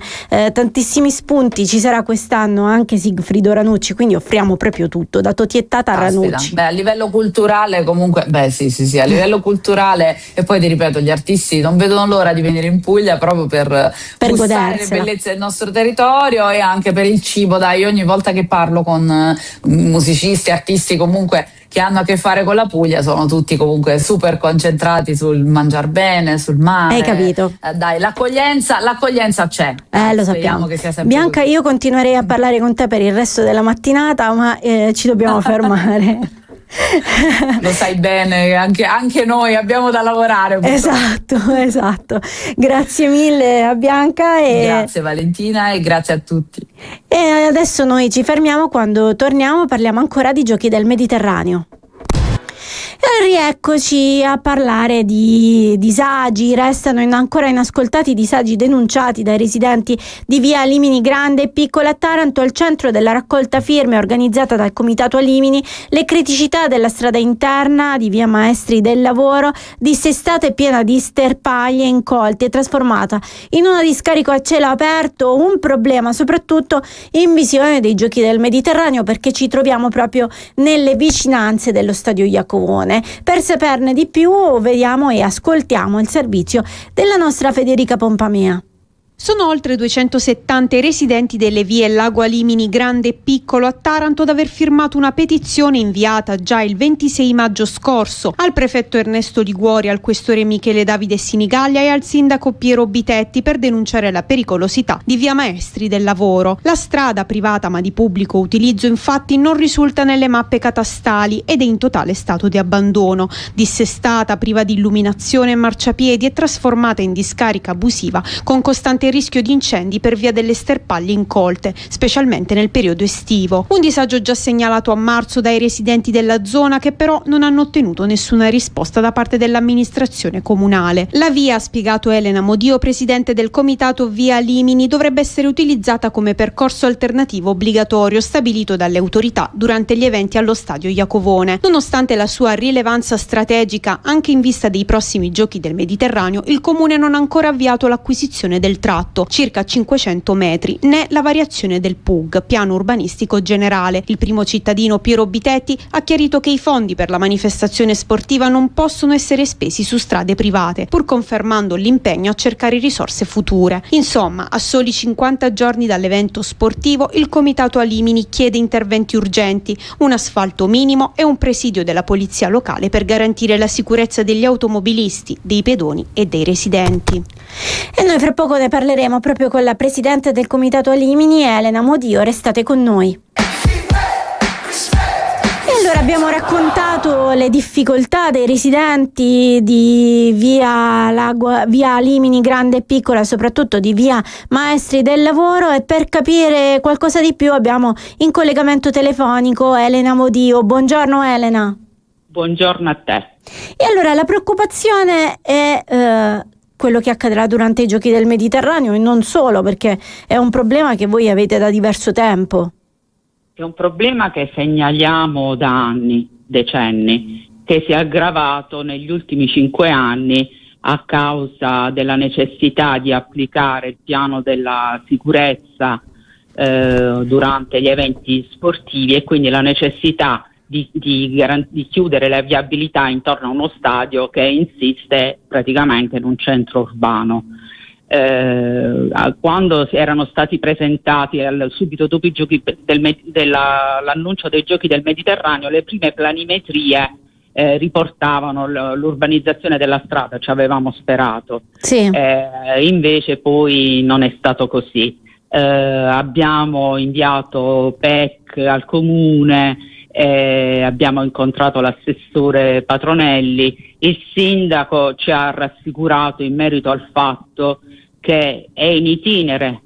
spunti. Ci sarà quest'anno anche Sigfrido Ranucci, quindi offriamo proprio tutto, da Totiettata a Ranucci. A livello culturale comunque sì, a livello culturale, e poi ti ripeto, gli artisti non vedono l'ora di venire in Puglia proprio per gustare le bellezze del nostro territorio e anche per il cibo. Dai, ogni volta che parlo con musicisti, artisti comunque che hanno a che fare con la Puglia, sono tutti comunque super concentrati sul mangiar bene, sul mare. Hai capito? Dai, l'accoglienza c'è. Lo sappiamo. Che sia sempre Bianca, così. Io continuerei a parlare con te per il resto della mattinata, ma ci dobbiamo fermare. Lo sai bene, anche noi abbiamo da lavorare. Esatto. Grazie mille a Bianca. Grazie Valentina e grazie a tutti. E adesso noi ci fermiamo, quando torniamo parliamo ancora di Giochi del Mediterraneo. Rieccoci a parlare di disagi. Restano ancora inascoltati i disagi denunciati dai residenti di via Alimini Grande e Piccola a Taranto. Al centro della raccolta firme organizzata dal Comitato Alimini, le criticità della strada interna di via Maestri del Lavoro, dissestata e piena di sterpaglie incolti e trasformata in una discarico a cielo aperto, un problema soprattutto in visione dei Giochi del Mediterraneo, perché ci troviamo proprio nelle vicinanze dello stadio Iacovone. Per saperne di più vediamo e ascoltiamo il servizio della nostra Federica Pompamea. Sono oltre 270 i residenti delle vie Lago Alimini Grande e Piccolo a Taranto ad aver firmato una petizione inviata già il 26 maggio scorso al prefetto Ernesto Liguori, al questore Michele Davide Sinigaglia e al sindaco Piero Bitetti per denunciare la pericolosità di via Maestri del Lavoro. La strada, privata ma di pubblico utilizzo, infatti non risulta nelle mappe catastali ed è in totale stato di abbandono. Dissestata, priva di illuminazione e marciapiedi, è trasformata in discarica abusiva con costante rischio di incendi per via delle sterpaglie incolte, specialmente nel periodo estivo. Un disagio già segnalato a marzo dai residenti della zona, che però non hanno ottenuto nessuna risposta da parte dell'amministrazione comunale. La via, ha spiegato Elena Modio, presidente del comitato Via Alimini, dovrebbe essere utilizzata come percorso alternativo obbligatorio stabilito dalle autorità durante gli eventi allo stadio Iacovone. Nonostante la sua rilevanza strategica anche in vista dei prossimi Giochi del Mediterraneo, il comune non ha ancora avviato l'acquisizione del tratto, circa 500 metri, né la variazione del PUG, piano urbanistico generale. Il primo cittadino Piero Bitetti ha chiarito che i fondi per la manifestazione sportiva non possono essere spesi su strade private, pur confermando l'impegno a cercare risorse future. Insomma, a soli 50 giorni dall'evento sportivo, il Comitato Alimini chiede interventi urgenti, un asfalto minimo e un presidio della polizia locale per garantire la sicurezza degli automobilisti, dei pedoni e dei residenti. E noi fra poco ne parleremo proprio con la presidente del Comitato Alimini, Elena Modio. Restate con noi. E allora abbiamo raccontato le difficoltà dei residenti di via Alimini Grande e Piccola, soprattutto di via Maestri del Lavoro, e per capire qualcosa di più abbiamo in collegamento telefonico Elena Modio. Buongiorno Elena. Buongiorno a te. E allora la preoccupazione è quello che accadrà durante i Giochi del Mediterraneo, e non solo, perché è un problema che voi avete da diverso tempo. È un problema che segnaliamo da anni, decenni, che si è aggravato negli ultimi 5 anni a causa della necessità di applicare il piano della sicurezza durante gli eventi sportivi, e quindi la necessità di chiudere la viabilità intorno a uno stadio che insiste praticamente in un centro urbano. Quando erano stati presentati subito dopo i giochi l'annuncio dei giochi del Mediterraneo, le prime planimetrie riportavano l'urbanizzazione della strada, ci avevamo sperato. Sì. Invece poi non è stato così. Abbiamo inviato PEC al comune, abbiamo incontrato l'assessore Patronelli, il sindaco ci ha rassicurato in merito al fatto che è in itinere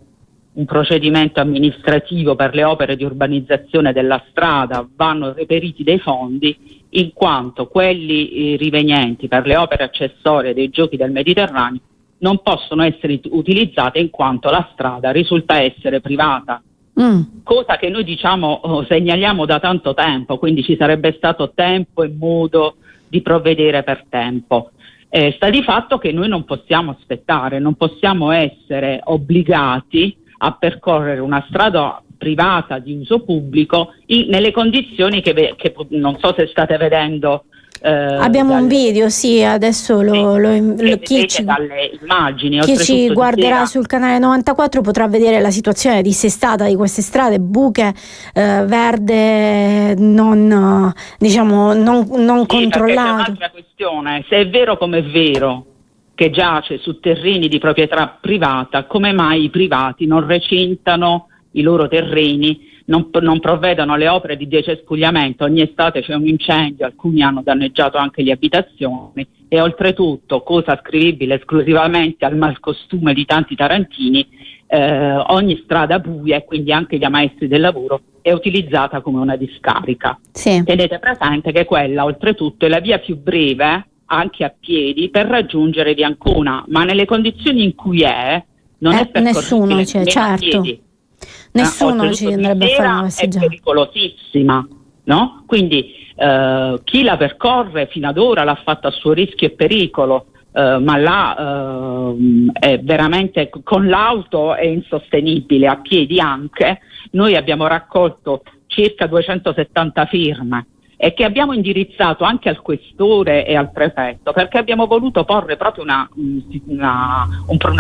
un procedimento amministrativo per le opere di urbanizzazione della strada, vanno reperiti dei fondi, in quanto quelli rivenienti per le opere accessorie dei giochi del Mediterraneo non possono essere utilizzate in quanto la strada risulta essere privata. Cosa che noi segnaliamo da tanto tempo, quindi ci sarebbe stato tempo e modo di provvedere per tempo. Sta di fatto che noi non possiamo aspettare, non possiamo essere obbligati a percorrere una strada privata di uso pubblico nelle condizioni che non so se state vedendo. Abbiamo un video, sì, adesso chi dalle immagini. Chi ci guarderà sul canale 94 potrà vedere la situazione dissestata di queste strade, buche, verde non controllato. Un'altra questione, se è vero come è vero che giace su terreni di proprietà privata, come mai i privati non recintano i loro terreni, non provvedono alle opere di decespugliamento? Ogni estate c'è un incendio, alcuni hanno danneggiato anche le abitazioni, e oltretutto, cosa ascrivibile esclusivamente al malcostume di tanti tarantini, ogni strada buia, e quindi anche gli maestri del lavoro, è utilizzata come una discarica. Sì. Tenete presente che quella oltretutto è la via più breve, anche a piedi, per raggiungere via Ancona, ma nelle condizioni in cui non è percorribile nessuno c'è, certo. Piedi. Nessuno ci andrebbe a fare una passeggiata. È pericolosissima, no? Quindi chi la percorre fino ad ora l'ha fatta a suo rischio e pericolo, ma là è veramente, con l'auto è insostenibile, a piedi anche. Noi abbiamo raccolto circa 270 firme e che abbiamo indirizzato anche al questore e al prefetto, perché abbiamo voluto porre proprio una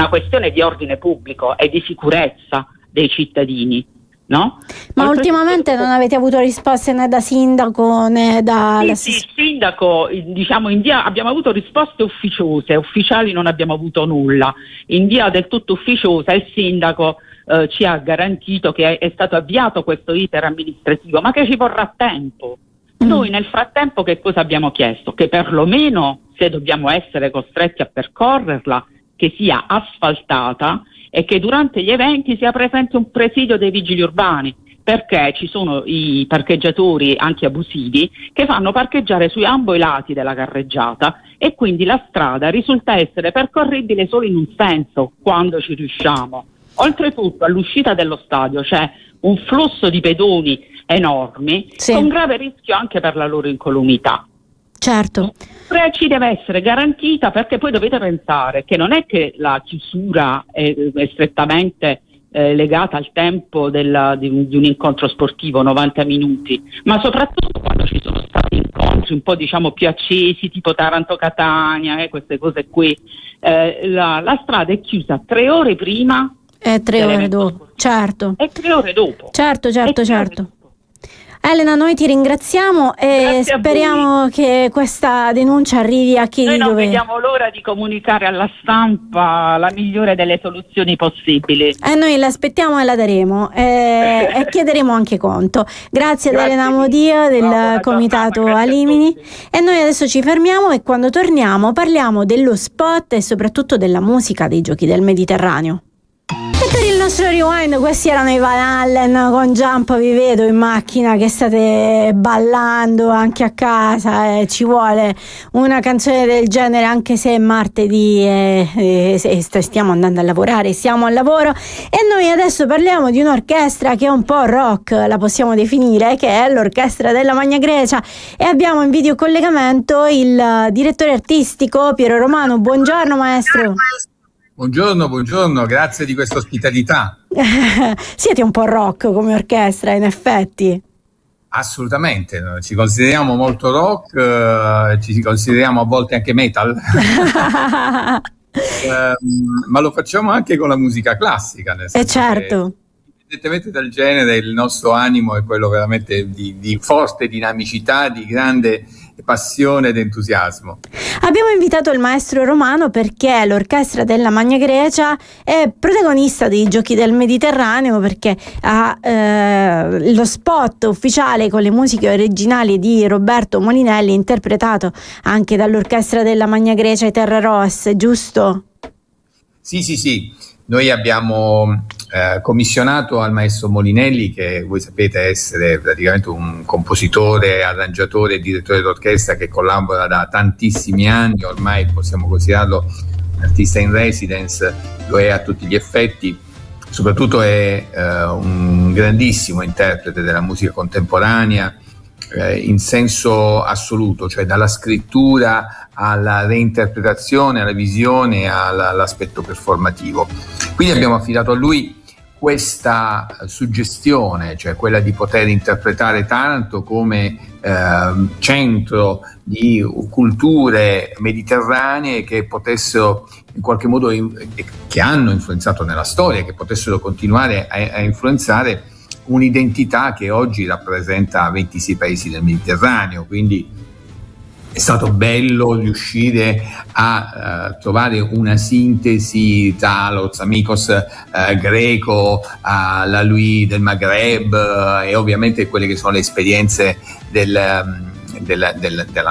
questione di ordine pubblico e di sicurezza dei cittadini, no? Ma ultimamente non avete avuto risposte né da sindaco né da... Sì, il sindaco, in via abbiamo avuto risposte ufficiose, ufficiali non abbiamo avuto nulla. In via del tutto ufficiosa il sindaco ci ha garantito che è stato avviato questo iter amministrativo, ma che ci vorrà tempo. Noi nel frattempo che cosa abbiamo chiesto? Che perlomeno, se dobbiamo essere costretti a percorrerla, che sia asfaltata e che durante gli eventi sia presente un presidio dei vigili urbani, perché ci sono i parcheggiatori anche abusivi che fanno parcheggiare sui ambo i lati della carreggiata, e quindi la strada risulta essere percorribile solo in un senso quando ci riusciamo. Oltretutto all'uscita dello stadio c'è un flusso di pedoni enormi, sì, con grave rischio anche per la loro incolumità. Certo. Ci deve essere garantita, perché poi dovete pensare che non è che la chiusura è strettamente legata al tempo di un incontro sportivo, 90 minuti, ma soprattutto quando ci sono stati incontri un po' più accesi, tipo Taranto-Catania, queste cose qui, la strada è chiusa 3 ore prima e 3 ore dopo. Certo. E 3 ore dopo. Certo. Elena, noi ti ringraziamo e speriamo che questa denuncia arrivi a chi noi non dove... vediamo l'ora di comunicare alla stampa la migliore delle soluzioni possibili. Noi l'aspettiamo e la daremo e chiederemo anche conto. Grazie ad Elena Modia del Comitato Alimini, e noi adesso ci fermiamo e quando torniamo parliamo dello spot e soprattutto della musica dei Giochi del Mediterraneo. E per il nostro rewind, questi erano i Van Halen con Jump. Vi vedo in macchina che state ballando anche a casa, ci vuole una canzone del genere anche se è martedì e stiamo andando a lavorare, siamo al lavoro. E noi adesso parliamo di un'orchestra che è un po' rock, la possiamo definire, che è l'Orchestra della Magna Grecia, e abbiamo in video collegamento il direttore artistico Piero Romano. Buongiorno maestro. Buongiorno, grazie di questa ospitalità. Siete un po' rock come orchestra, in effetti. Assolutamente, ci consideriamo molto rock, ci consideriamo a volte anche metal, ma lo facciamo anche con la musica classica, nel senso certo. Indipendentemente dal genere, il nostro animo è quello veramente di forte dinamicità, di grande passione ed entusiasmo. Abbiamo invitato il maestro Romano perché l'Orchestra della Magna Grecia è protagonista dei Giochi del Mediterraneo, perché ha lo spot ufficiale con le musiche originali di Roberto Molinelli, interpretato anche dall'Orchestra della Magna Grecia e Terre Rosse, giusto? Sì. Noi abbiamo commissionato al maestro Molinelli, che voi sapete essere praticamente un compositore, arrangiatore e direttore d'orchestra che collabora da tantissimi anni, ormai possiamo considerarlo un artista in residence, lo è a tutti gli effetti, soprattutto è un grandissimo interprete della musica contemporanea in senso assoluto, cioè dalla scrittura alla reinterpretazione, alla visione, all'aspetto performativo. Quindi abbiamo affidato a lui questa suggestione, cioè quella di poter interpretare Taranto come centro di culture mediterranee che potessero in qualche modo, che hanno influenzato nella storia, che potessero continuare a influenzare un'identità che oggi rappresenta 26 paesi del Mediterraneo. Quindi è stato bello riuscire a trovare una sintesi tra lo Tsamikos greco, la Lui del Maghreb e ovviamente quelle che sono le esperienze della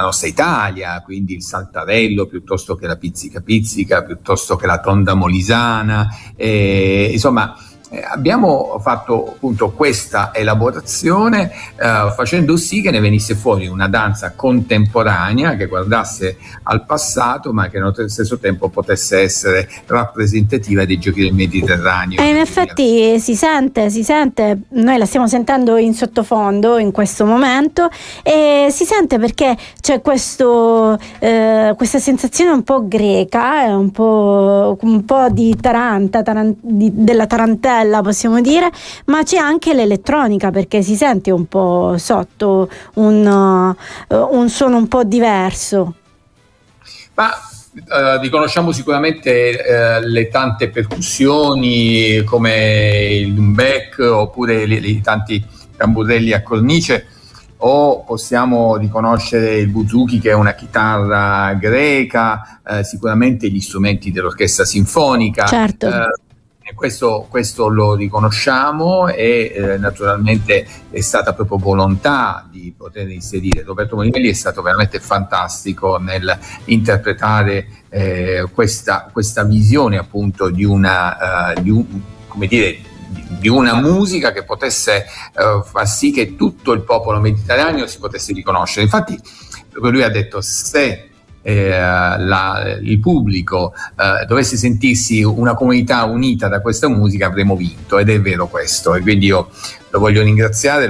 nostra Italia, quindi il saltarello piuttosto che la pizzica, piuttosto che la tonda molisana, insomma. Abbiamo fatto appunto questa elaborazione facendo sì che ne venisse fuori una danza contemporanea che guardasse al passato ma che allo stesso tempo potesse essere rappresentativa dei Giochi del Mediterraneo. E in effetti si sente, noi la stiamo sentendo in sottofondo in questo momento e si sente perché c'è questa sensazione un po' greca, un po' di della tarantella, possiamo dire, ma c'è anche l'elettronica perché si sente un po' sotto un suono un po' diverso. Ma riconosciamo sicuramente le tante percussioni come il dumbek oppure i tanti tamburelli a cornice, o possiamo riconoscere il buzuki, che è una chitarra greca, sicuramente gli strumenti dell'orchestra sinfonica. Certo. Questo lo riconosciamo e naturalmente è stata proprio volontà di poter inserire. Roberto Molinelli è stato veramente fantastico nel interpretare questa visione appunto di una musica che potesse far sì che tutto il popolo mediterraneo si potesse riconoscere. Infatti lui ha detto: se il pubblico dovesse sentirsi una comunità unita da questa musica, avremo vinto, ed è vero questo. E quindi io lo voglio ringraziare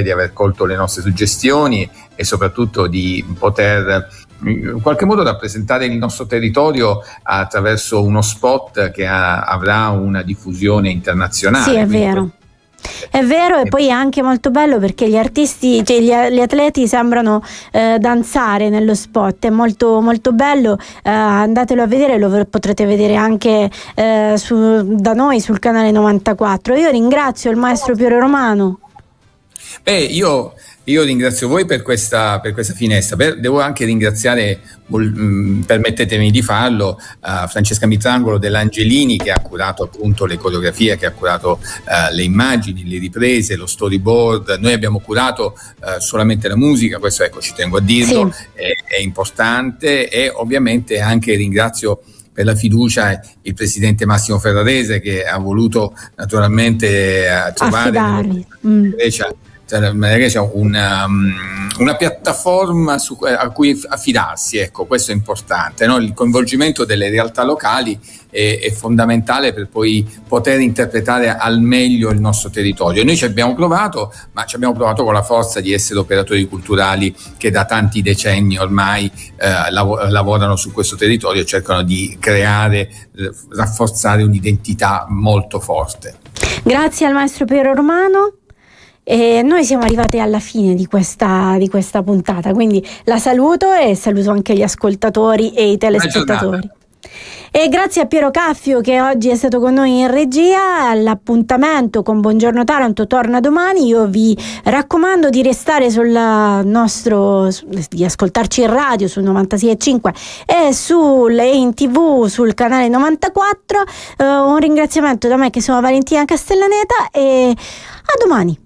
di aver colto le nostre suggestioni e soprattutto di poter in qualche modo rappresentare il nostro territorio attraverso uno spot che avrà una diffusione internazionale. Sì, è vero. È vero, e poi è anche molto bello perché gli artisti, cioè gli atleti sembrano danzare nello spot, è molto molto bello, andatelo a vedere, lo potrete vedere anche da noi sul canale 94. Io ringrazio il maestro Piero Romano. Io ringrazio voi per questa finestra. Devo anche ringraziare, permettetemi di farlo, Francesca Mitrangolo dell'Angelini, che ha curato appunto le coreografie, che ha curato le immagini, le riprese, lo storyboard. Noi abbiamo curato solamente la musica, questo ci tengo a dirlo, sì. È importante. E ovviamente anche ringrazio per la fiducia il presidente Massimo Ferrarese, che ha voluto naturalmente trovare una piattaforma a cui affidarsi, ecco, questo è importante, no? Il coinvolgimento delle realtà locali è fondamentale per poi poter interpretare al meglio il nostro territorio. Noi ci abbiamo provato, ma ci abbiamo provato con la forza di essere operatori culturali che da tanti decenni ormai lavorano su questo territorio e cercano di creare, rafforzare un'identità molto forte. Grazie al maestro Piero Romano. E noi siamo arrivati alla fine di questa puntata, quindi la saluto e saluto anche gli ascoltatori e i telespettatori. E grazie a Piero Caffio che oggi è stato con noi in regia. L'appuntamento con Buongiorno Taranto torna domani. Io vi raccomando di restare di ascoltarci in radio sul 96.5 e in TV sul canale 94. Un ringraziamento da me che sono Valentina Castellaneta e a domani.